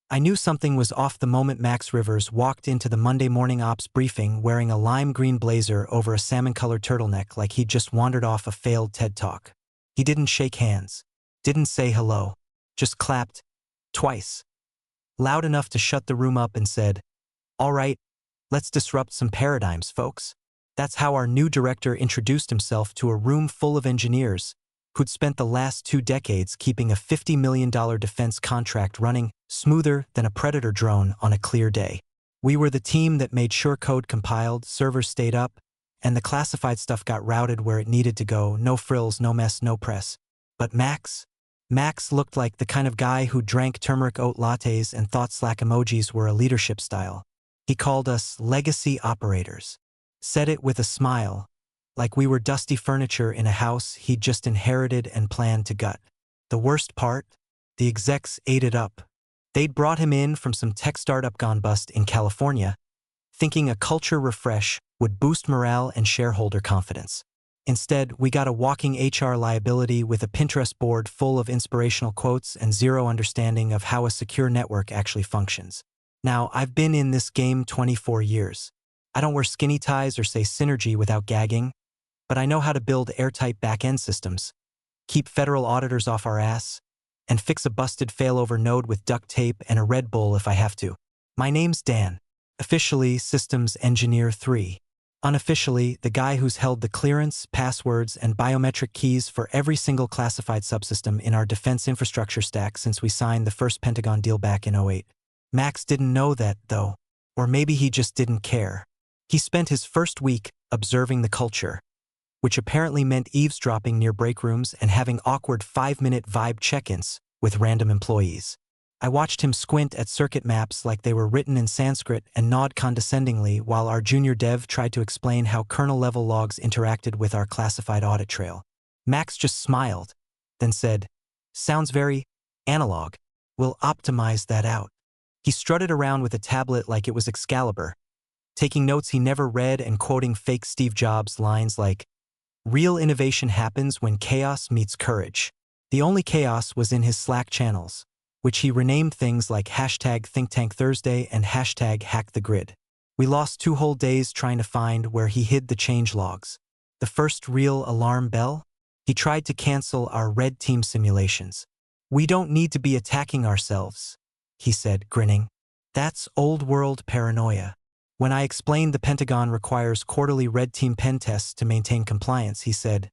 I knew something was off the moment Max Rivers walked into the Monday morning ops briefing wearing a lime green blazer over a salmon-colored turtleneck like he'd just wandered off a failed TED Talk. He didn't shake hands, didn't say hello, just clapped, twice, loud enough to shut the room up and said, "All right, let's disrupt some paradigms, folks." That's how our new director introduced himself to a room full of engineers who'd spent the last 2 decades keeping a $50 million defense contract running smoother than a Predator drone on a clear day. We were the team that made sure code compiled, servers stayed up, and the classified stuff got routed where it needed to go, no frills, no mess, no press. But Max looked like the kind of guy who drank turmeric oat lattes and thought Slack emojis were a leadership style. He called us legacy operators. Said it with a smile, like we were dusty furniture in a house he'd just inherited and planned to gut. The worst part? The execs ate it up. They'd brought him in from some tech startup gone bust in California, thinking a culture refresh would boost morale and shareholder confidence. Instead, we got a walking HR liability with a Pinterest board full of inspirational quotes and zero understanding of how a secure network actually functions. Now, I've been in this game 24 years. I don't wear skinny ties or say synergy without gagging, but I know how to build airtight back-end systems, keep federal auditors off our ass, and fix a busted failover node with duct tape and a Red Bull if I have to. My name's Dan, officially Systems Engineer 3. Unofficially, the guy who's held the clearance, passwords, and biometric keys for every single classified subsystem in our defense infrastructure stack since we signed the first Pentagon deal back in '08. Max didn't know that, though, or maybe he just didn't care. He spent his first week observing the culture, which apparently meant eavesdropping near break rooms and having awkward 5-minute vibe check-ins with random employees. I watched him squint at circuit maps like they were written in Sanskrit and nod condescendingly while our junior dev tried to explain how kernel-level logs interacted with our classified audit trail. Max just smiled, then said, "Sounds very analog. We'll optimize that out." He strutted around with a tablet like it was Excalibur, taking notes he never read and quoting fake Steve Jobs lines like, "Real innovation happens when chaos meets courage." The only chaos was in his Slack channels, which he renamed things like #ThinkTankThursday and #HackTheGrid. We lost 2 whole days trying to find where he hid the change logs. The first real alarm bell? He tried to cancel our red team simulations. "We don't need to be attacking ourselves," he said, grinning. "That's old-world paranoia." When I explained the Pentagon requires quarterly red team pen tests to maintain compliance, he said,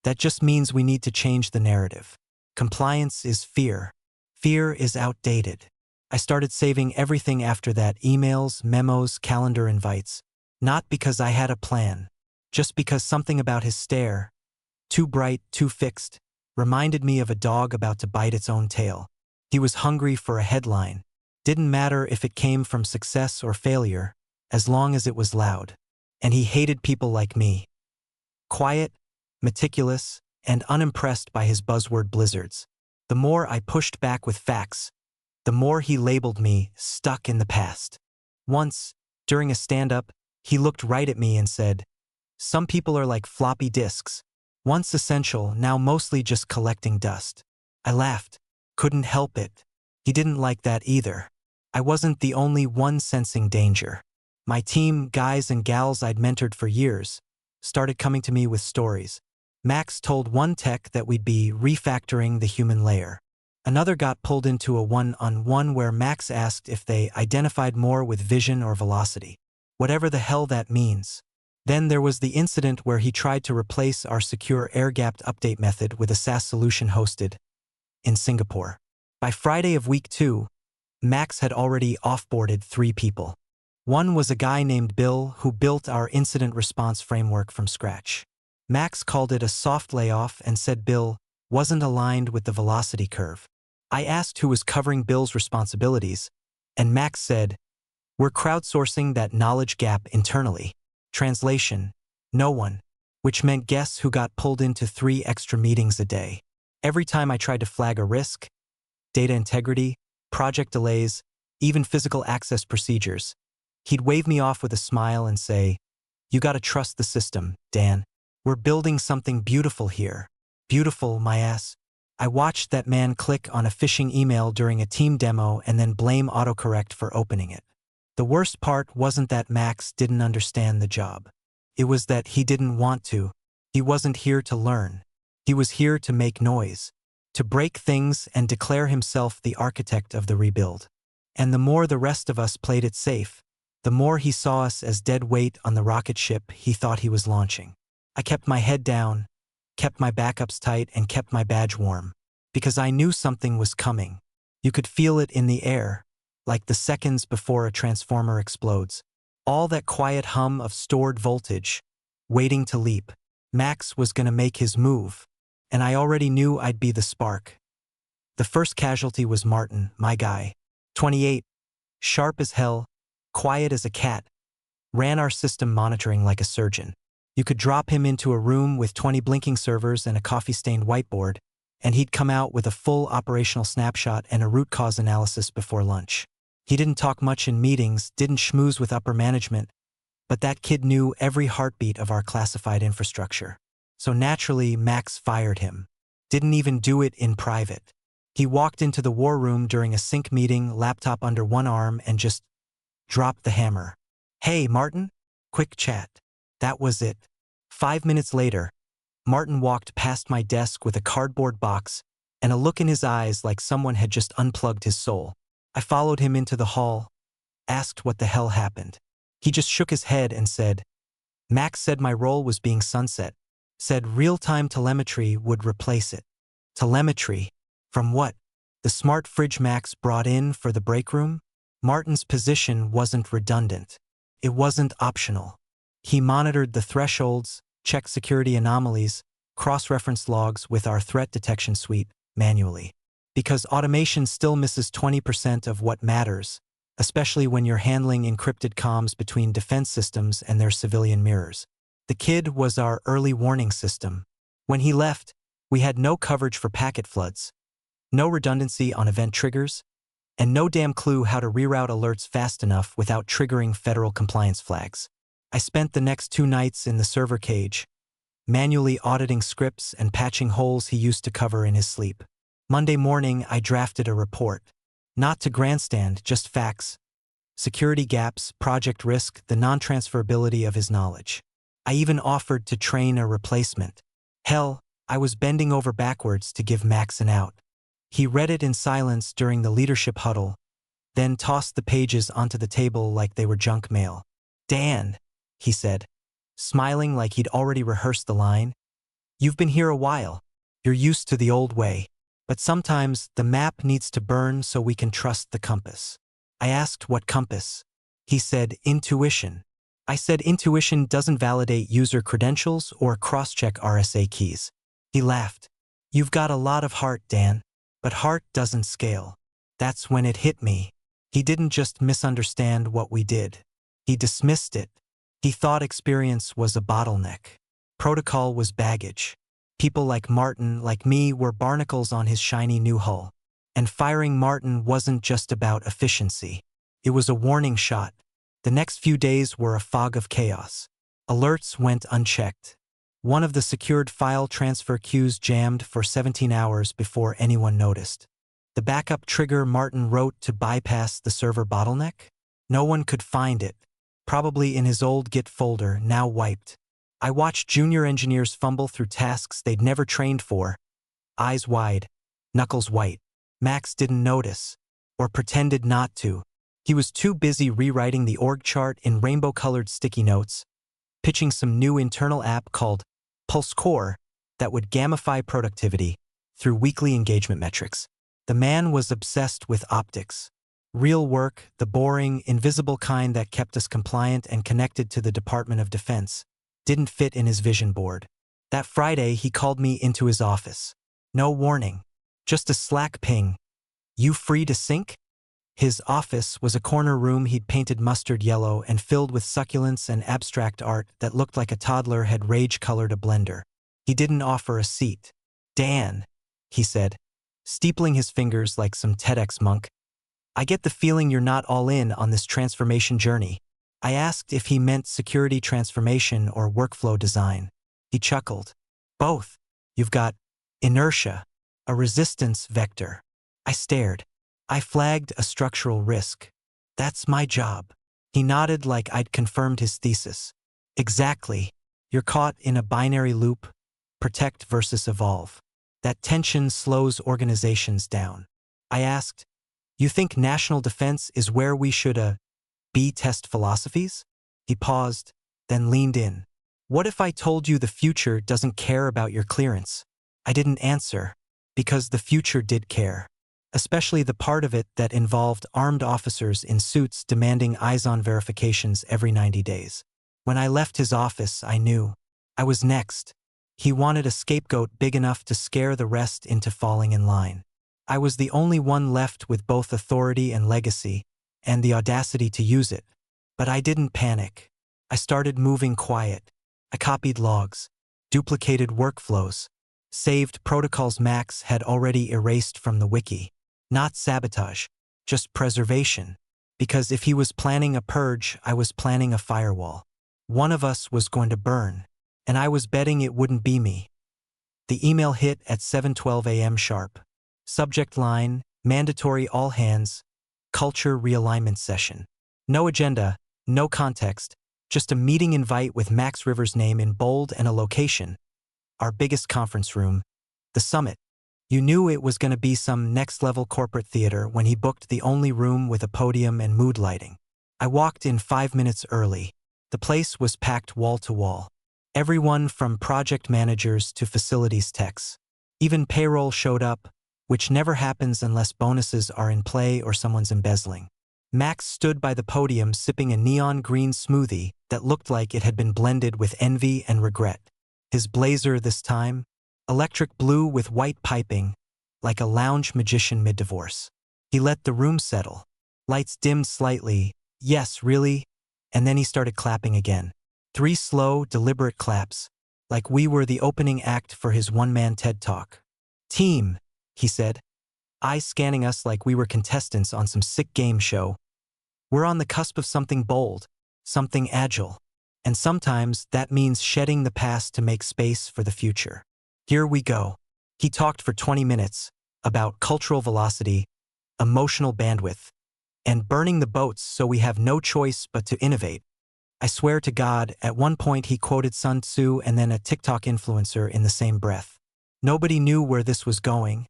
"That just means we need to change the narrative. Compliance is fear. Fear is outdated." I started saving everything after that: emails, memos, calendar invites. Not because I had a plan, just because something about his stare, too bright, too fixed, reminded me of a dog about to bite its own tail. He was hungry for a headline. Didn't matter if it came from success or failure, as long as it was loud. And he hated people like me. Quiet, meticulous, and unimpressed by his buzzword blizzards. The more I pushed back with facts, the more he labeled me stuck in the past. Once, during a stand-up, he looked right at me and said, "Some people are like floppy disks. Once essential, now mostly just collecting dust." I laughed. Couldn't help it. He didn't like that either. I wasn't the only one sensing danger. My team, guys and gals I'd mentored for years, started coming to me with stories. Max told one tech that we'd be refactoring the human layer. Another got pulled into a one-on-one where Max asked if they identified more with vision or velocity. Whatever the hell that means. Then there was the incident where he tried to replace our secure air-gapped update method with a SaaS solution hosted in Singapore. By Friday of week 2, Max had already offboarded 3 people. One was a guy named Bill who built our incident response framework from scratch. Max called it a soft layoff and said Bill wasn't aligned with the velocity curve. I asked who was covering Bill's responsibilities, and Max said, "We're crowdsourcing that knowledge gap internally." Translation: no one. Which meant guess who got pulled into 3 extra meetings a day. Every time I tried to flag a risk, data integrity, project delays, even physical access procedures, he'd wave me off with a smile and say, "You gotta trust the system, Dan. We're building something beautiful here." Beautiful, my ass. I watched that man click on a phishing email during a team demo and then blame autocorrect for opening it. The worst part wasn't that Max didn't understand the job. It was that he didn't want to. He wasn't here to learn. He was here to make noise, to break things and declare himself the architect of the rebuild. And the more the rest of us played it safe, the more he saw us as dead weight on the rocket ship he thought he was launching. I kept my head down, kept my backups tight, and kept my badge warm, because I knew something was coming. You could feel it in the air, like the seconds before a transformer explodes. All that quiet hum of stored voltage, waiting to leap. Max was gonna make his move, and I already knew I'd be the spark. The first casualty was Martin, my guy. 28, sharp as hell, quiet as a cat, ran our system monitoring like a surgeon. You could drop him into a room with 20 blinking servers and a coffee-stained whiteboard, and he'd come out with a full operational snapshot and a root cause analysis before lunch. He didn't talk much in meetings, didn't schmooze with upper management, but that kid knew every heartbeat of our classified infrastructure. So naturally, Max fired him. Didn't even do it in private. He walked into the war room during a sync meeting, laptop under one arm, and just dropped the hammer. "Hey, Martin?" Quick chat. That was it. 5 minutes later, Martin walked past my desk with a cardboard box and a look in his eyes like someone had just unplugged his soul. I followed him into the hall, asked what the hell happened. He just shook his head and said, "Max said my role was being sunset. Said real-time telemetry would replace it." Telemetry? From what? The smart fridge Max brought in for the break room? Martin's position wasn't redundant. It wasn't optional. He monitored the thresholds, checked security anomalies, cross-referenced logs with our threat detection suite manually. Because automation still misses 20% of what matters, especially when you're handling encrypted comms between defense systems and their civilian mirrors. The kid was our early warning system. When he left, we had no coverage for packet floods, no redundancy on event triggers, and no damn clue how to reroute alerts fast enough without triggering federal compliance flags. I spent the next 2 nights in the server cage, manually auditing scripts and patching holes he used to cover in his sleep. Monday morning, I drafted a report. Not to grandstand, just facts. Security gaps, project risk, the non-transferability of his knowledge. I even offered to train a replacement. Hell, I was bending over backwards to give Max an out. He read it in silence during the leadership huddle, then tossed the pages onto the table like they were junk mail. "Dan," he said, smiling like he'd already rehearsed the line, "you've been here a while. You're used to the old way. But sometimes the map needs to burn so we can trust the compass." I asked what compass. He said intuition. I said intuition doesn't validate user credentials or cross-check RSA keys. He laughed. "You've got a lot of heart, Dan. But heart doesn't scale." That's when it hit me. He didn't just misunderstand what we did. He dismissed it. He thought experience was a bottleneck. Protocol was baggage. People like Martin, like me, were barnacles on his shiny new hull. And firing Martin wasn't just about efficiency. It was a warning shot. The next few days were a fog of chaos. Alerts went unchecked. One of the secured file transfer queues jammed for 17 hours before anyone noticed. The backup trigger Martin wrote to bypass the server bottleneck? No one could find it. Probably in his old Git folder, now wiped. I watched junior engineers fumble through tasks they'd never trained for, eyes wide, knuckles white. Max didn't notice, or pretended not to. He was too busy rewriting the org chart in rainbow-colored sticky notes, pitching some new internal app called Pulse Core that would gamify productivity through weekly engagement metrics. The man was obsessed with optics. Real work, the boring, invisible kind that kept us compliant and connected to the Department of Defense, didn't fit in his vision board. That Friday, he called me into his office. No warning, just a Slack ping. "You free to sync?" His office was a corner room he'd painted mustard yellow and filled with succulents and abstract art that looked like a toddler had rage-colored a blender. He didn't offer a seat. "Dan," he said, steepling his fingers like some TEDx monk, "I get the feeling you're not all in on this transformation journey." I asked if he meant security transformation or workflow design. He chuckled. "Both. You've got inertia, A resistance vector. I stared. I flagged a structural risk. That's my job. He nodded like I'd confirmed his thesis. Exactly. You're caught in a binary loop, protect versus evolve. That tension slows organizations down. I asked, you think national defense is where we should, test philosophies? He paused, then leaned in. What if I told you the future doesn't care about your clearance? I didn't answer, because the future did care. Especially the part of it that involved armed officers in suits demanding eyes-on verifications every 90 days. When I left his office, I knew. I was next. He wanted a scapegoat big enough to scare the rest into falling in line. I was the only one left with both authority and legacy, and the audacity to use it. But I didn't panic. I started moving quiet. I copied logs, duplicated workflows, saved protocols Max had already erased from the wiki. Not sabotage, just preservation. Because if he was planning a purge, I was planning a firewall. One of us was going to burn, and I was betting it wouldn't be me. The email hit at 7:12 a.m. sharp. Subject line, mandatory all hands, culture realignment session. No agenda, no context, just a meeting invite with Max Rivers' name in bold and a location. Our biggest conference room, the summit. You knew it was going to be some next-level corporate theater when he booked the only room with a podium and mood lighting. I walked in 5 minutes early. The place was packed wall to wall. Everyone from project managers to facilities techs. Even payroll showed up, which never happens unless bonuses are in play or someone's embezzling. Max stood by the podium sipping a neon green smoothie that looked like it had been blended with envy and regret. His blazer this time, electric blue with white piping, like a lounge magician mid-divorce. He let the room settle. Lights dimmed slightly. Yes, really? And then he started clapping again. 3 slow, deliberate claps, like we were the opening act for his one-man TED Talk. Team, he said, eyes scanning us like we were contestants on some sick game show. We're on the cusp of something bold, something agile. And sometimes that means shedding the past to make space for the future. Here we go. He talked for 20 minutes about cultural velocity, emotional bandwidth, and burning the boats so we have no choice but to innovate. I swear to God, at one point he quoted Sun Tzu and then a TikTok influencer in the same breath. Nobody knew where this was going,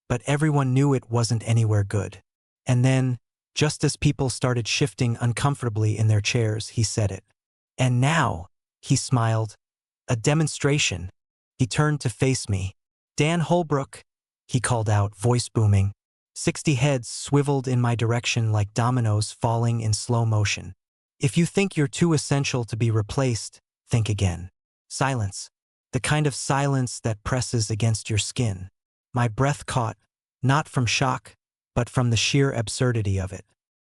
but everyone knew it wasn't anywhere good. And then, just as people started shifting uncomfortably in their chairs, he said it. And now, he smiled, a demonstration. He turned to face me. Dan Holbrook, he called out, voice booming. 60 heads swiveled in my direction like dominoes falling in slow motion. If you think you're too essential to be replaced, think again. Silence. The kind of silence that presses against your skin. My breath caught, not from shock, but from the sheer absurdity of it.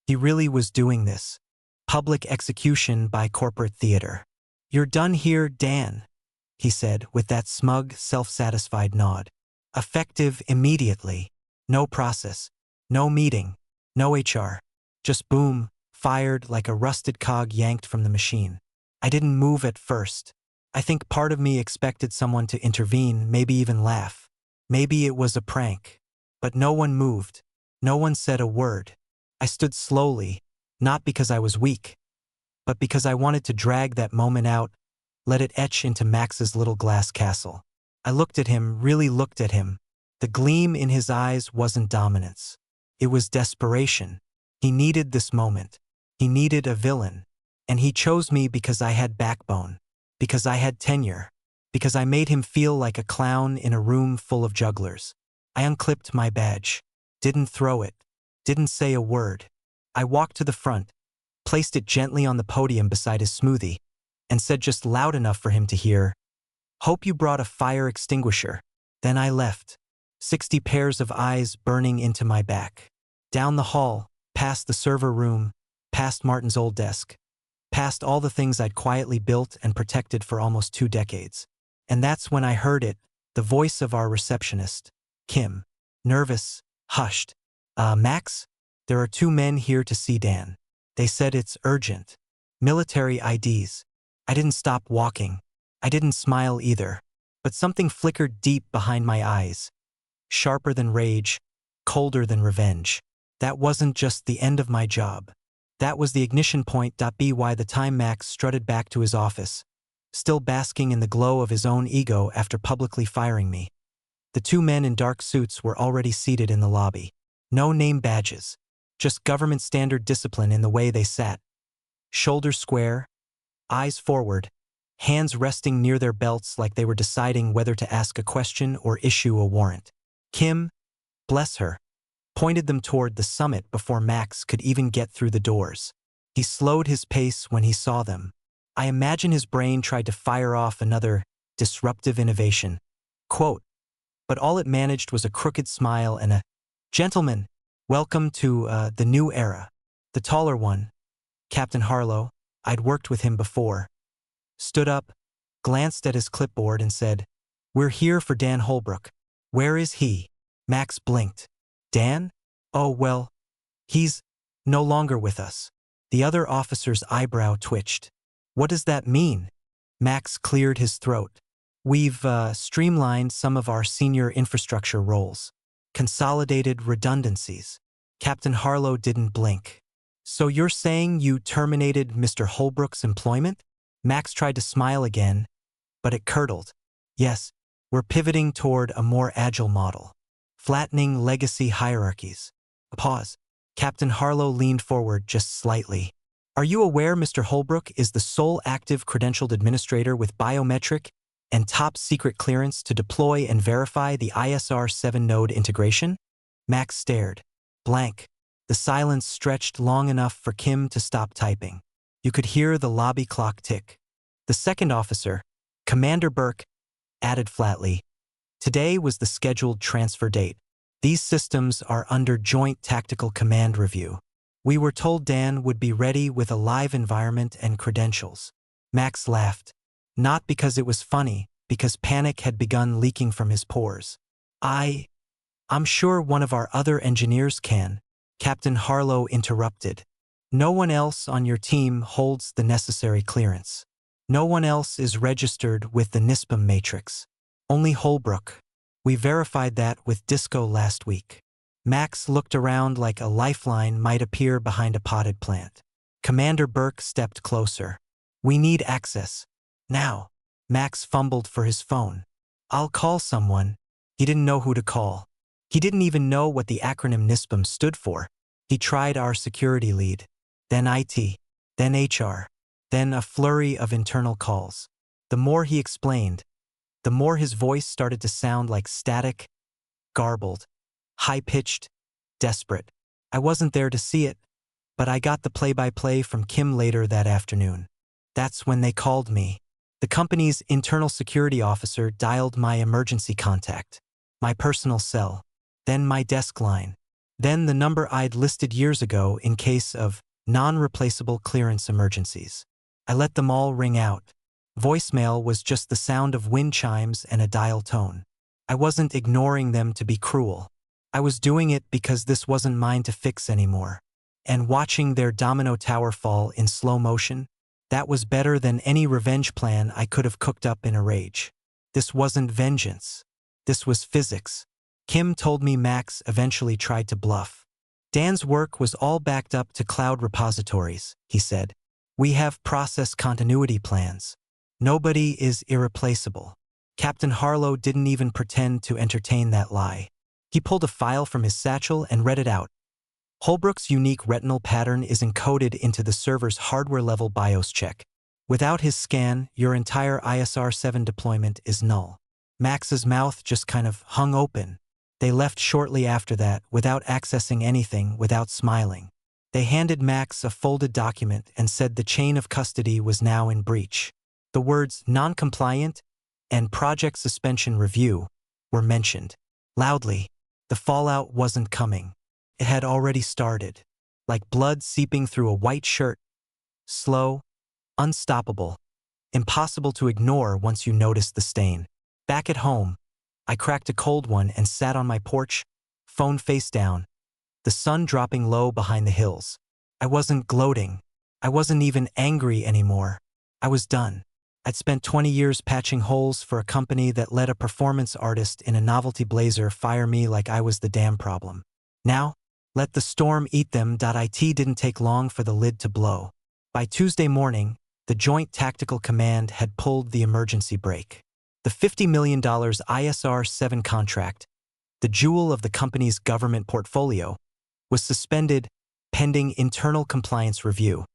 He really was doing this. Public execution by corporate theater. You're done here, Dan, he said with that smug, self-satisfied nod. Effective immediately. No process. No meeting. No HR. Just boom, fired like a rusted cog yanked from the machine. I didn't move at first. I think part of me expected someone to intervene, maybe even laugh. Maybe it was a prank. But no one moved. No one said a word. I stood slowly, not because I was weak, but because I wanted to drag that moment out, let it etch into Max's little glass castle. I looked at him, really looked at him. The gleam in his eyes wasn't dominance. It was desperation. He needed this moment. He needed a villain. And he chose me because I had backbone, because I had tenure, because I made him feel like a clown in a room full of jugglers. I unclipped my badge, didn't throw it, didn't say a word. I walked to the front, placed it gently on the podium beside his smoothie, and said just loud enough for him to hear, "Hope you brought a fire extinguisher." Then I left, 60 pairs of eyes burning into my back. Down the hall, past the server room, past Martin's old desk, past all the things I'd quietly built and protected for almost 2 decades. And that's when I heard it, the voice of our receptionist, Kim. Nervous, hushed. Max? There are 2 men here to see Dan. They said it's urgent. Military IDs. I didn't stop walking. I didn't smile either. But something flickered deep behind my eyes. sharper than rage, colder than revenge. That wasn't just the end of my job. That was the ignition point. By the time Max strutted back to his office, still basking in the glow of his own ego after publicly firing me, the two men in dark suits were already seated in the lobby. No name badges, just government standard discipline in the way they sat. Shoulders square, eyes forward, hands resting near their belts like they were deciding whether to ask a question or issue a warrant. Kim, bless her, pointed them toward the summit before Max could even get through the doors. He slowed his pace when he saw them. I imagine his brain tried to fire off another disruptive innovation. Quote, but all it managed was a crooked smile and a, "Gentlemen, welcome to the new era." The taller one, Captain Harlow, I'd worked with him before, stood up, glanced at his clipboard and said, "We're here for Dan Holbrook." "Where is he?" Max blinked. "Dan? Oh, well, he's no longer with us." The other officer's eyebrow twitched. "What does that mean?" Max cleared his throat. "We've streamlined some of our senior infrastructure roles. Consolidated redundancies." Captain Harlow didn't blink. "So you're saying you terminated Mr. Holbrook's employment?" Max tried to smile again, but it curdled. "Yes, we're pivoting toward a more agile model. Flattening legacy hierarchies." A pause. Captain Harlow leaned forward just slightly. "Are you aware Mr. Holbrook is the sole active credentialed administrator with biometric and top-secret clearance to deploy and verify the ISR 7-node integration?" Max stared. Blank. The silence stretched long enough for Kim to stop typing. You could hear the lobby clock tick. The second officer, Commander Burke, added flatly, "Today was the scheduled transfer date. These systems are under Joint Tactical Command review. We were told Dan would be ready with a live environment and credentials." Max laughed. Not because it was funny, because panic had begun leaking from his pores. I'm sure one of our other engineers can," Captain Harlow interrupted. "No one else on your team holds the necessary clearance. No one else is registered with the NISPM matrix. Only Holbrook. We verified that with Disco last week." Max looked around like a lifeline might appear behind a potted plant. Commander Burke stepped closer. "We need access. Now." Max fumbled for his phone. "I'll call someone." He didn't know who to call. He didn't even know what the acronym NISPM stood for. He tried our security lead, then IT, then HR, then a flurry of internal calls. The more he explained, the more his voice started to sound like static, garbled, high-pitched, desperate. I wasn't there to see it, but I got the play-by-play from Kim later that afternoon. That's when they called me. The company's internal security officer dialed my emergency contact, my personal cell, then my desk line, then the number I'd listed years ago in case of non-replaceable clearance emergencies. I let them all ring out. Voicemail was just the sound of wind chimes and a dial tone. I wasn't ignoring them to be cruel. I was doing it because this wasn't mine to fix anymore. And watching their domino tower fall in slow motion, that was better than any revenge plan I could have cooked up in a rage. This wasn't vengeance. This was physics. Kim told me Max eventually tried to bluff. "Dan's work was all backed up to cloud repositories," he said. "We have process continuity plans. Nobody is irreplaceable." Captain Harlow didn't even pretend to entertain that lie. He pulled a file from his satchel and read it out. "Holbrook's unique retinal pattern is encoded into the server's hardware-level BIOS check. Without his scan, your entire ISR 7 deployment is null." Max's mouth just kind of hung open. They left shortly after that, without accessing anything, without smiling. They handed Max a folded document and said the chain of custody was now in breach. The words non-compliant and project suspension review were mentioned. Loudly. The fallout wasn't coming. It had already started. Like blood seeping through a white shirt. Slow, unstoppable, impossible to ignore once you noticed the stain. Back at home, I cracked a cold one and sat on my porch, phone face down, the sun dropping low behind the hills. I wasn't gloating. I wasn't even angry anymore. I was done. I'd spent 20 years patching holes for a company that let a performance artist in a novelty blazer fire me like I was the damn problem. Now, let the storm eat them. It didn't take long for the lid to blow. By Tuesday morning, the Joint Tactical Command had pulled the emergency brake. The $50 million ISR-7 contract, the jewel of the company's government portfolio, was suspended pending internal compliance review.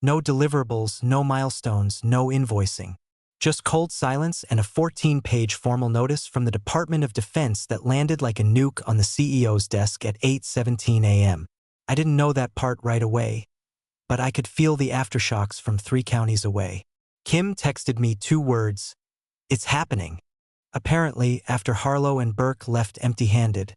No deliverables, no milestones, no invoicing. Just cold silence and a 14-page formal notice from the Department of Defense that landed like a nuke on the CEO's desk at 8:17 a.m. I didn't know that part right away, but I could feel the aftershocks from 3 counties away. Kim texted me 2 words, "It's happening." Apparently, after Harlow and Burke left empty-handed,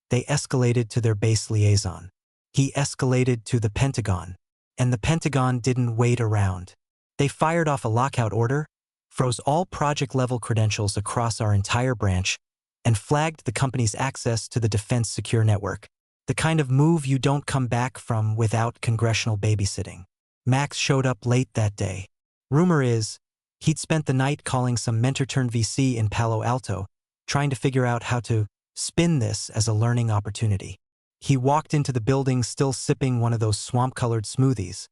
they escalated to their base liaison. He escalated to the Pentagon, and the Pentagon didn't wait around. They fired off a lockout order, froze all project-level credentials across our entire branch, and flagged the company's access to the Defense Secure Network, the kind of move you don't come back from without congressional babysitting. Max showed up late that day. Rumor is, he'd spent the night calling some mentor-turned-VC in Palo Alto, trying to figure out how to spin this as a learning opportunity. He walked into the building still sipping one of those swamp-colored smoothies,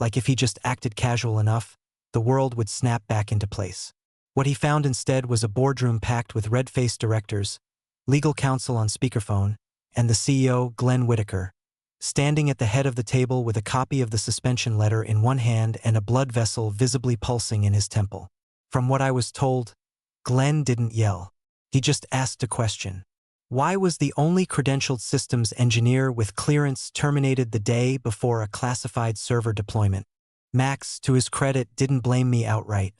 like if he just acted casual enough, the world would snap back into place. What he found instead was a boardroom packed with red-faced directors, legal counsel on speakerphone, and the CEO, Glenn Whitaker, standing at the head of the table with a copy of the suspension letter in one hand and a blood vessel visibly pulsing in his temple. From what I was told, Glenn didn't yell. He just asked a question. Why was the only credentialed systems engineer with clearance terminated the day before a classified server deployment? Max, to his credit, didn't blame me outright.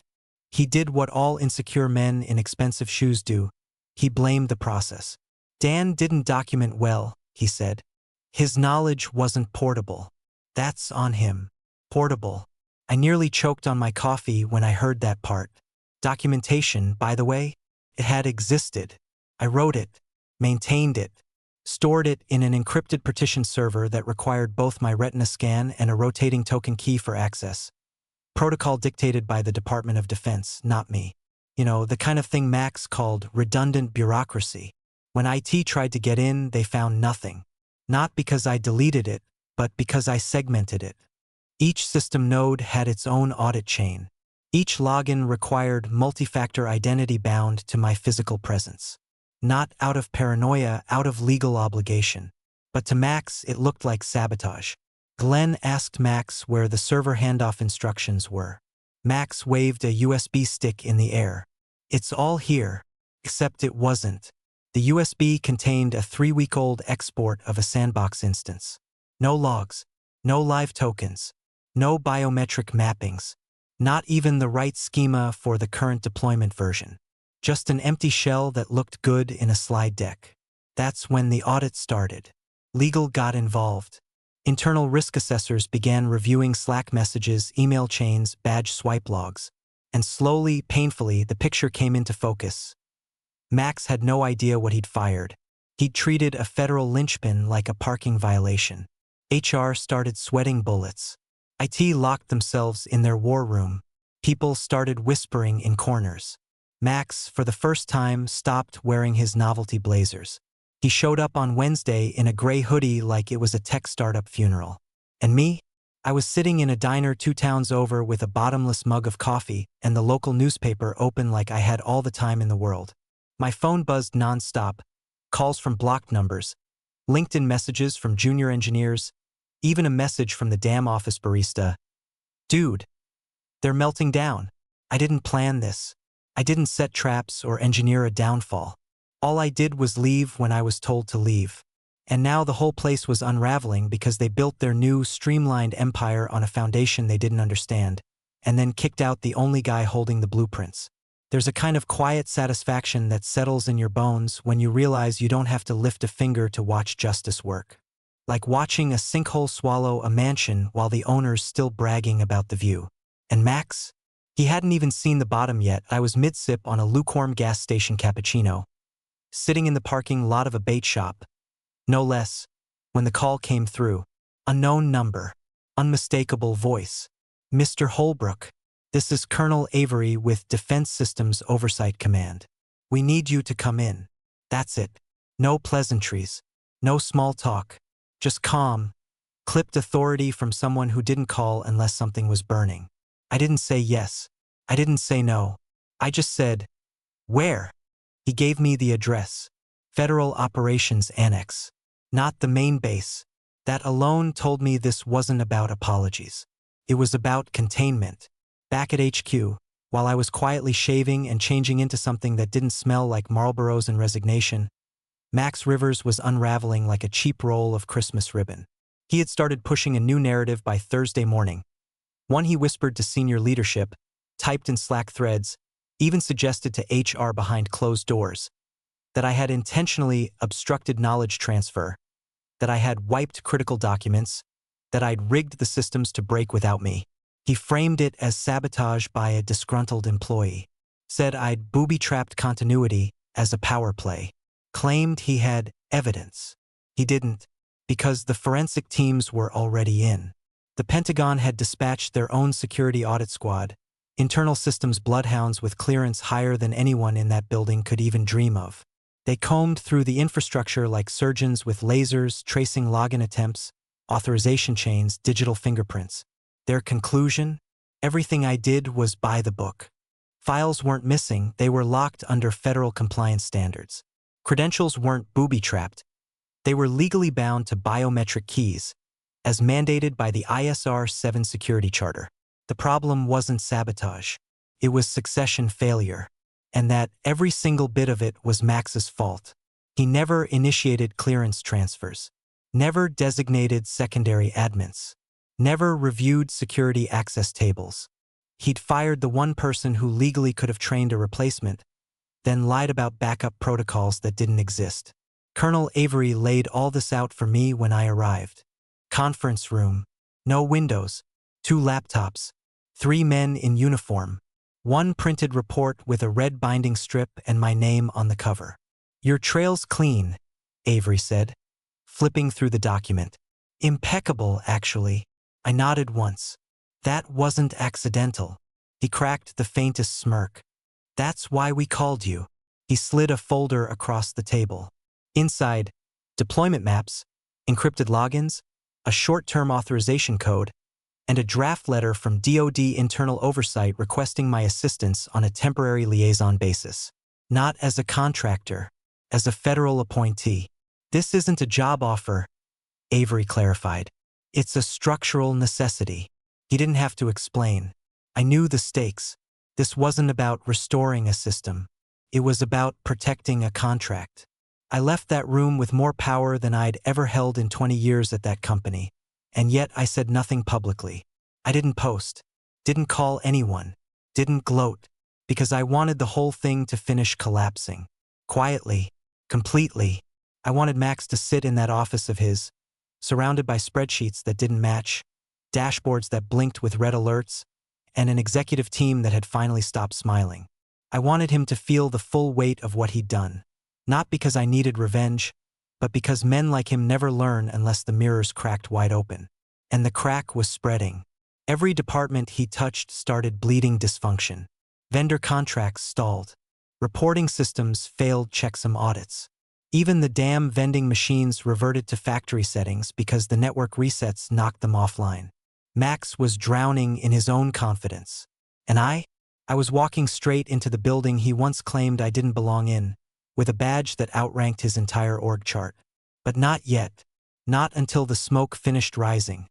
He did what all insecure men in expensive shoes do. He blamed the process. Dan didn't document well, he said. His knowledge wasn't portable. That's on him. Portable. I nearly choked on my coffee when I heard that part. Documentation, by the way, it had existed. I wrote it, maintained it, stored it in an encrypted partition server that required both my retina scan and a rotating token key for access. Protocol dictated by the Department of Defense, not me. You know, the kind of thing Max called redundant bureaucracy. When IT tried to get in, they found nothing. Not because I deleted it, but because I segmented it. Each system node had its own audit chain. Each login required multi-factor identity bound to my physical presence. Not out of paranoia, out of legal obligation. But to Max, it looked like sabotage. Glenn asked Max where the server handoff instructions were. Max waved a USB stick in the air. It's all here. Except it wasn't. The USB contained a 3-week-old export of a sandbox instance. No logs. No live tokens. No biometric mappings. Not even the right schema for the current deployment version. Just an empty shell that looked good in a slide deck. That's when the audit started. Legal got involved. Internal risk assessors began reviewing Slack messages, email chains, badge swipe logs. And slowly, painfully, the picture came into focus. Max had no idea what he'd fired. He'd treated a federal linchpin like a parking violation. HR started sweating bullets. IT locked themselves in their war room. People started whispering in corners. Max, for the first time, stopped wearing his novelty blazers. He showed up on Wednesday in a gray hoodie like it was a tech startup funeral. And me? I was sitting in a diner 2 towns over with a bottomless mug of coffee and the local newspaper open like I had all the time in the world. My phone buzzed nonstop, calls from blocked numbers, LinkedIn messages from junior engineers, even a message from the damn office barista. Dude, they're melting down. I didn't plan this. I didn't set traps or engineer a downfall. All I did was leave when I was told to leave. And now the whole place was unraveling because they built their new, streamlined empire on a foundation they didn't understand, and then kicked out the only guy holding the blueprints. There's a kind of quiet satisfaction that settles in your bones when you realize you don't have to lift a finger to watch justice work. Like watching a sinkhole swallow a mansion while the owner's still bragging about the view. And Max? He hadn't even seen the bottom yet. I was mid-sip on a lukewarm gas station cappuccino, sitting in the parking lot of a bait shop. No less, when the call came through. Unknown number. Unmistakable voice. Mr. Holbrook. This is Colonel Avery with Defense Systems Oversight Command. We need you to come in. That's it. No pleasantries. No small talk. Just calm, clipped authority from someone who didn't call unless something was burning. I didn't say yes. I didn't say no. I just said, "Where?" He gave me the address. Federal Operations Annex. Not the main base. That alone told me this wasn't about apologies. It was about containment. Back at HQ, while I was quietly shaving and changing into something that didn't smell like Marlboros and resignation, Max Rivers was unraveling like a cheap roll of Christmas ribbon. He had started pushing a new narrative by Thursday morning. One he whispered to senior leadership, typed in Slack threads, even suggested to HR behind closed doors, that I had intentionally obstructed knowledge transfer, that I had wiped critical documents, that I'd rigged the systems to break without me. He framed it as sabotage by a disgruntled employee, said I'd booby-trapped continuity as a power play, claimed he had evidence. He didn't, because the forensic teams were already in. The Pentagon had dispatched their own security audit squad, internal systems bloodhounds with clearance higher than anyone in that building could even dream of. They combed through the infrastructure like surgeons with lasers, tracing login attempts, authorization chains, digital fingerprints. Their conclusion? Everything I did was by the book. Files weren't missing, they were locked under federal compliance standards. Credentials weren't booby-trapped. They were legally bound to biometric keys, as mandated by the ISR 7 security charter. The problem wasn't sabotage. It was succession failure. And that every single bit of it was Max's fault. He never initiated clearance transfers, never designated secondary admins, never reviewed security access tables. He'd fired the one person who legally could have trained a replacement, then lied about backup protocols that didn't exist. Colonel Avery laid all this out for me when I arrived. Conference room, no windows, 2 laptops, 3 men in uniform, 1 printed report with a red binding strip and my name on the cover. "Your trail's clean," Avery said, flipping through the document. "Impeccable, actually." I nodded once. "That wasn't accidental." He cracked the faintest smirk. "That's why we called you." He slid a folder across the table. Inside, deployment maps, encrypted logins, a short-term authorization code, and a draft letter from DoD Internal Oversight requesting my assistance on a temporary liaison basis. Not as a contractor, as a federal appointee. "This isn't a job offer," Avery clarified. "It's a structural necessity." He didn't have to explain. I knew the stakes. This wasn't about restoring a system. It was about protecting a contract. I left that room with more power than I'd ever held in 20 years at that company. And yet I said nothing publicly. I didn't post, didn't call anyone, didn't gloat, because I wanted the whole thing to finish collapsing. Quietly, completely. I wanted Max to sit in that office of his, surrounded by spreadsheets that didn't match, dashboards that blinked with red alerts, and an executive team that had finally stopped smiling. I wanted him to feel the full weight of what he'd done. Not because I needed revenge, but because men like him never learn unless the mirror's cracked wide open. And the crack was spreading. Every department he touched started bleeding dysfunction. Vendor contracts stalled. Reporting systems failed checksum audits. Even the damn vending machines reverted to factory settings because the network resets knocked them offline. Max was drowning in his own confidence. And I was walking straight into the building he once claimed I didn't belong in, with a badge that outranked his entire org chart. But not yet. Not until the smoke finished rising.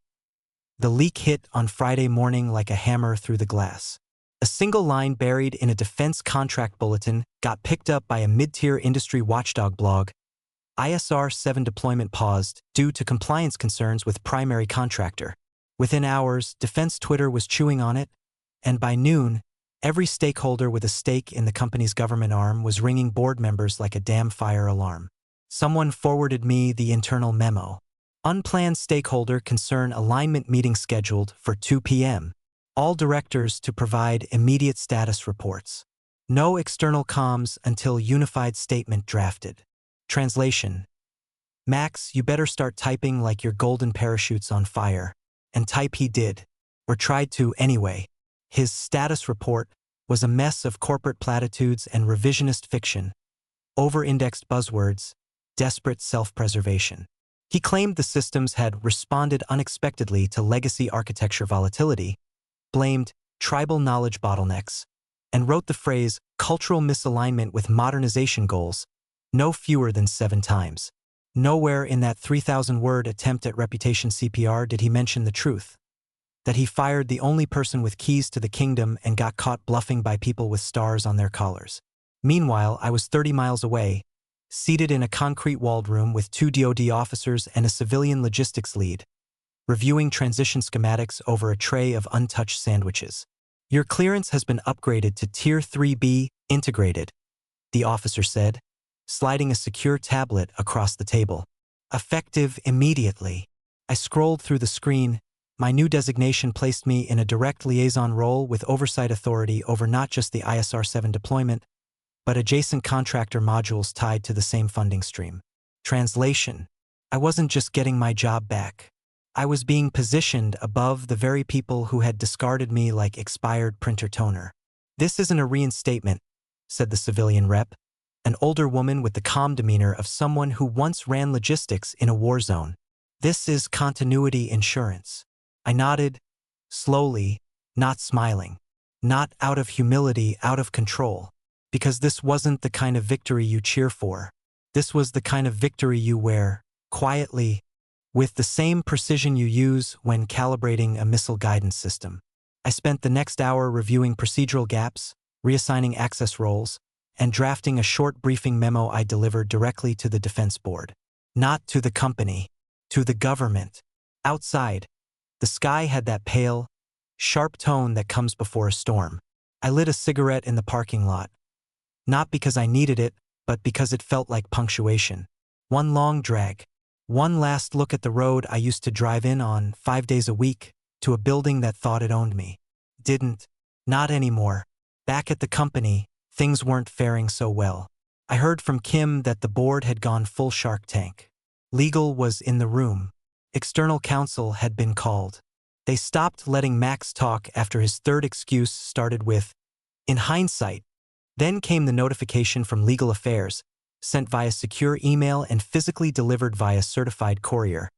The leak hit on Friday morning like a hammer through the glass. A single line buried in a defense contract bulletin got picked up by a mid-tier industry watchdog blog. ISR 7 deployment paused due to compliance concerns with primary contractor. Within hours, defense Twitter was chewing on it, and by noon, every stakeholder with a stake in the company's government arm was ringing board members like a damn fire alarm. Someone forwarded me the internal memo. Unplanned stakeholder concern alignment meeting scheduled for 2 p.m. All directors to provide immediate status reports. No external comms until unified statement drafted. Translation: Max, you better start typing like your golden parachute's on fire. And type he did. Or tried to anyway. His status report was a mess of corporate platitudes and revisionist fiction, over-indexed buzzwords, desperate self-preservation. He claimed the systems had responded unexpectedly to legacy architecture volatility, blamed tribal knowledge bottlenecks, and wrote the phrase cultural misalignment with modernization goals no fewer than 7 times. Nowhere in that 3,000-word attempt at reputation CPR did he mention the truth, that he fired the only person with keys to the kingdom and got caught bluffing by people with stars on their collars. Meanwhile, I was 30 miles away, seated in a concrete-walled room with 2 DoD officers and a civilian logistics lead, reviewing transition schematics over a tray of untouched sandwiches. Your clearance has been upgraded to Tier 3B integrated, the officer said, sliding a secure tablet across the table. Effective immediately. I scrolled through the screen. My new designation placed me in a direct liaison role with oversight authority over not just the ISR-7 deployment, but adjacent contractor modules tied to the same funding stream. Translation: I wasn't just getting my job back. I was being positioned above the very people who had discarded me like expired printer toner. This isn't a reinstatement, said the civilian rep, an older woman with the calm demeanor of someone who once ran logistics in a war zone. This is continuity insurance. I nodded, slowly, not smiling, not out of humility, out of control, because this wasn't the kind of victory you cheer for. This was the kind of victory you wear, quietly, with the same precision you use when calibrating a missile guidance system. I spent the next hour reviewing procedural gaps, reassigning access roles, and drafting a short briefing memo I delivered directly to the Defense Board. Not to the company, to the government. Outside, the sky had that pale, sharp tone that comes before a storm. I lit a cigarette in the parking lot. Not because I needed it, but because it felt like punctuation. One long drag. One last look at the road I used to drive in on 5 days a week, to a building that thought it owned me. Didn't. Not anymore. Back at the company, things weren't faring so well. I heard from Kim that the board had gone full Shark Tank. Legal was in the room. External counsel had been called. They stopped letting Max talk after his third excuse started with, "In hindsight." Then came the notification from Legal Affairs, sent via secure email and physically delivered via certified courier.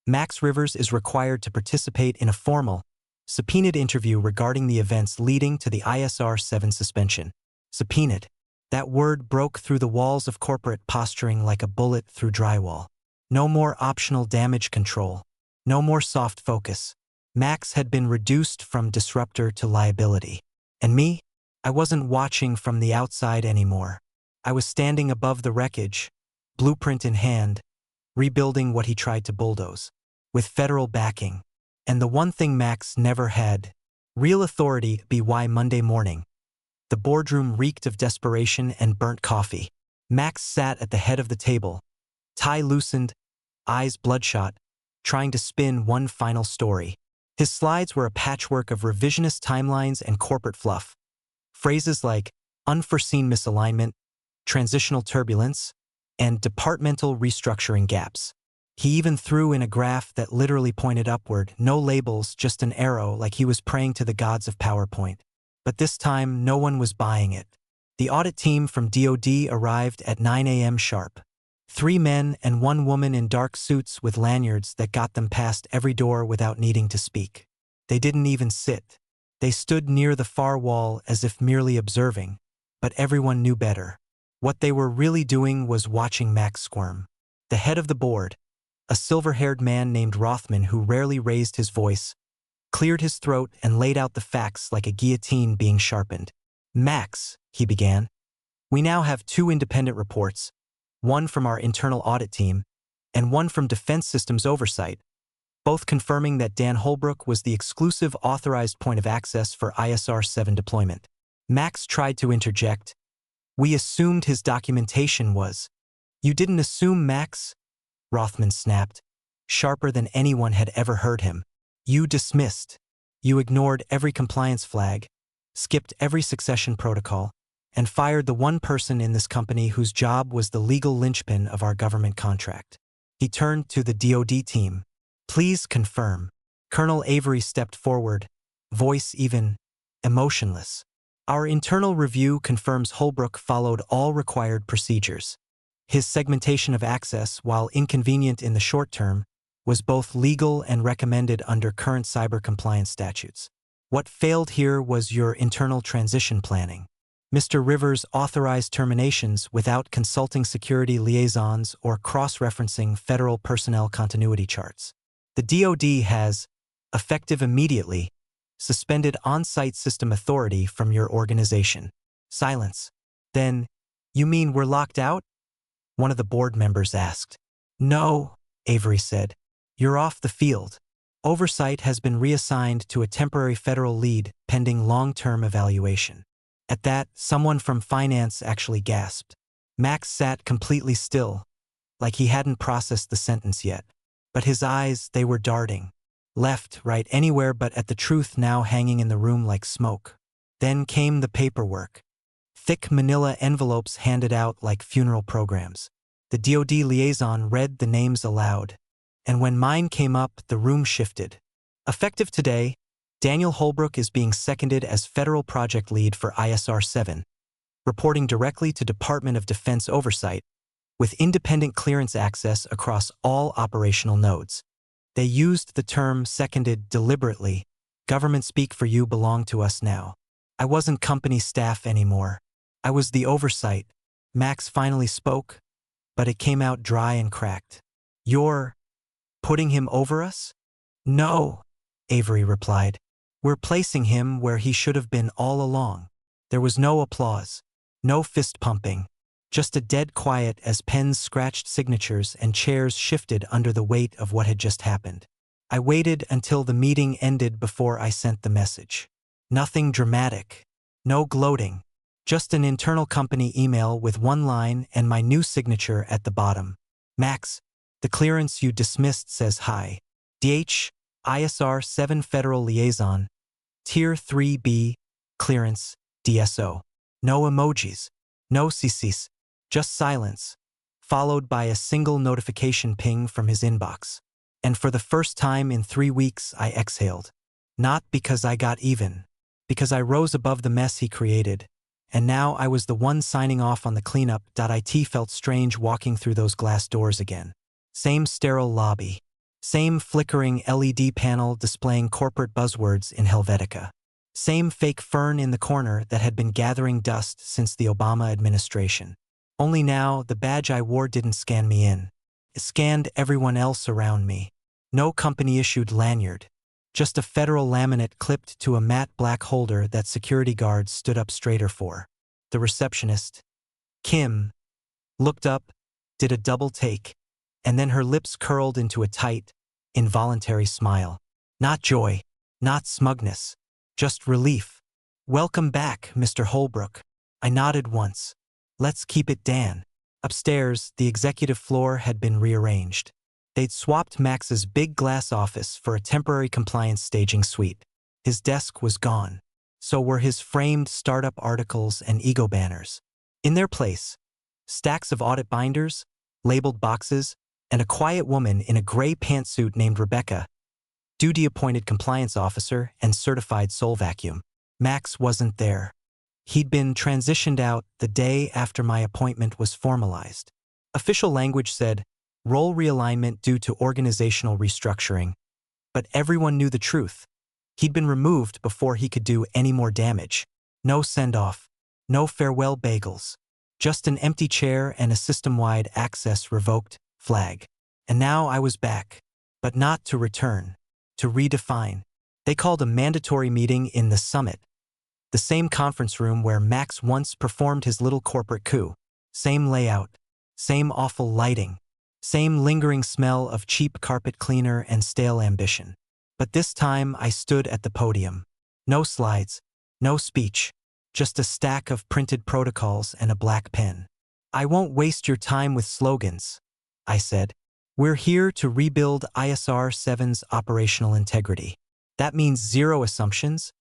Max Rivers is required to participate in a formal, subpoenaed interview regarding the events leading to the ISR-7 suspension. Subpoenaed. That word broke through the walls of corporate posturing like a bullet through drywall. No more optional damage control. No more soft focus. Max had been reduced from disruptor to liability. And me? I wasn't watching from the outside anymore. I was standing above the wreckage, blueprint in hand, rebuilding what he tried to bulldoze, with federal backing. And the one thing Max never had, real authority. By Monday morning, the boardroom reeked of desperation and burnt coffee. Max sat at the head of the table, tie loosened, eyes bloodshot, trying to spin one final story. His slides were a patchwork of revisionist timelines and corporate fluff. Phrases like unforeseen misalignment, transitional turbulence, and departmental restructuring gaps. He even threw in a graph that literally pointed upward, no labels, just an arrow, like he was praying to the gods of PowerPoint. But this time, no one was buying it. The audit team from DoD arrived at 9 a.m. sharp. 3 men and 1 woman in dark suits with lanyards that got them past every door without needing to speak. They didn't even sit. They stood near the far wall as if merely observing, but everyone knew better. What they were really doing was watching Max squirm. The head of the board, a silver-haired man named Rothman who rarely raised his voice, cleared his throat and laid out the facts like a guillotine being sharpened. "Max," he began, "we now have 2 independent reports, one from our internal audit team and one from Defense Systems Oversight, both confirming that Dan Holbrook was the exclusive authorized point of access for ISR-7 deployment." Max tried to interject. "We assumed his documentation was." "You didn't assume, Max," Rothman snapped, sharper than anyone had ever heard him. "You dismissed. You ignored every compliance flag, skipped every succession protocol, and fired the one person in this company whose job was the legal linchpin of our government contract." He turned to the DoD team. "Please confirm." Colonel Avery stepped forward, voice even, emotionless. Our internal review confirms Holbrook followed all required procedures. His segmentation of access, while inconvenient in the short term, was both legal and recommended under current cyber compliance statutes. What failed here was your internal transition planning. Mr. Rivers authorized terminations without consulting security liaisons or cross-referencing federal personnel continuity charts. The DoD has, effective immediately, suspended on-site system authority from your organization. Silence. Then, you mean we're locked out? One of the board members asked. No, Avery said. You're off the field. Oversight has been reassigned to a temporary federal lead pending long-term evaluation. At that, someone from finance actually gasped. Max sat completely still, like he hadn't processed the sentence yet. But his eyes, they were darting. Left, right, anywhere but at the truth now hanging in the room like smoke. Then came the paperwork. Thick manila envelopes handed out like funeral programs. The DoD liaison read the names aloud. And when mine came up, the room shifted. Effective today, Daniel Holbrook is being seconded as federal project lead for ISR 7, reporting directly to Department of Defense oversight, with independent clearance access across all operational nodes. They used the term seconded deliberately. Government speak for you belong to us now. I wasn't company staff anymore. I was the oversight. Max finally spoke, but it came out dry and cracked. You're putting him over us? No, Avery replied. We're placing him where he should have been all along. There was no applause, no fist pumping, just a dead quiet as pens scratched signatures and chairs shifted under the weight of what had just happened. I waited until the meeting ended before I sent the message. Nothing dramatic, no gloating, just an internal company email with one line and my new signature at the bottom. Max, the clearance you dismissed says hi. DH, ISR 7 Federal Liaison, Tier 3B, clearance, DSO. No emojis, no CCs, just silence, followed by a single notification ping from his inbox. And for the first time in 3 weeks, I exhaled. Not because I got even, because I rose above the mess he created, and now I was the one signing off on the cleanup. It felt strange walking through those glass doors again. Same sterile lobby. Same flickering LED panel displaying corporate buzzwords in Helvetica. Same fake fern in the corner that had been gathering dust since the Obama administration. Only now, the badge I wore didn't scan me in. It scanned everyone else around me. No company-issued lanyard. Just a federal laminate clipped to a matte black holder that security guards stood up straighter for. The receptionist, Kim, looked up, did a double take, and then her lips curled into a tight, involuntary smile. Not joy, not smugness, just relief. Welcome back, Mr. Holbrook. I nodded once. Let's keep it Dan. Upstairs, the executive floor had been rearranged. They'd swapped Max's big glass office for a temporary compliance staging suite. His desk was gone. So were his framed startup articles and ego banners. In their place, stacks of audit binders, labeled boxes, and a quiet woman in a gray pantsuit named Rebecca, duty-appointed compliance officer and certified soul vacuum. Max wasn't there. He'd been transitioned out the day after my appointment was formalized. Official language said, role realignment due to organizational restructuring. But everyone knew the truth. He'd been removed before he could do any more damage. No send-off, no farewell bagels. Just an empty chair and a system-wide access revoked flag. And now I was back, but not to return, to redefine. They called a mandatory meeting in the Summit, the same conference room where Max once performed his little corporate coup. Same layout, same awful lighting, same lingering smell of cheap carpet cleaner and stale ambition. But this time I stood at the podium. No slides, no speech, just a stack of printed protocols and a black pen. I won't waste your time with slogans, I said. We're here to rebuild ISR 7's operational integrity. That means zero assumptions,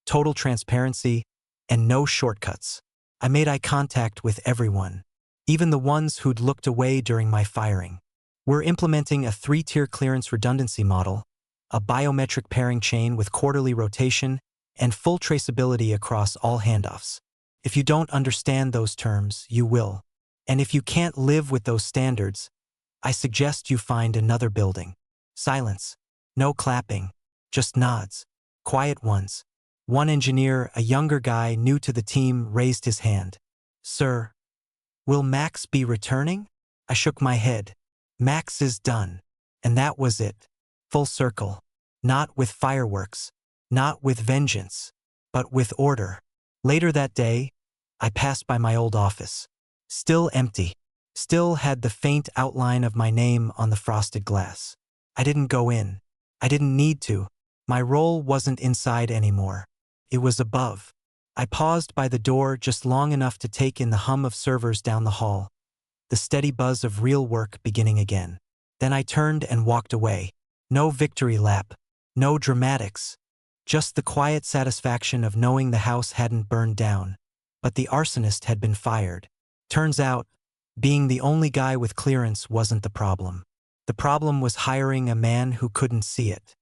total transparency, and no shortcuts. I made eye contact with everyone, even the ones who'd looked away during my firing. We're implementing a 3-tier clearance redundancy model, a biometric pairing chain with quarterly rotation, and full traceability across all handoffs. If you don't understand those terms, you will. And if you can't live with those standards, I suggest you find another building. Silence. No clapping. Just nods. Quiet ones. One engineer, a younger guy new to the team, raised his hand. Sir, will Max be returning? I shook my head. Max is done. And that was it. Full circle. Not with fireworks. Not with vengeance. But with order. Later that day, I passed by my old office. Still empty. Still had the faint outline of my name on the frosted glass. I didn't go in. I didn't need to. My role wasn't inside anymore. It was above. I paused by the door just long enough to take in the hum of servers down the hall, the steady buzz of real work beginning again. Then I turned and walked away. No victory lap. No dramatics. Just the quiet satisfaction of knowing the house hadn't burned down, but the arsonist had been fired. Turns out, being the only guy with clearance wasn't the problem. The problem was hiring a man who couldn't see it.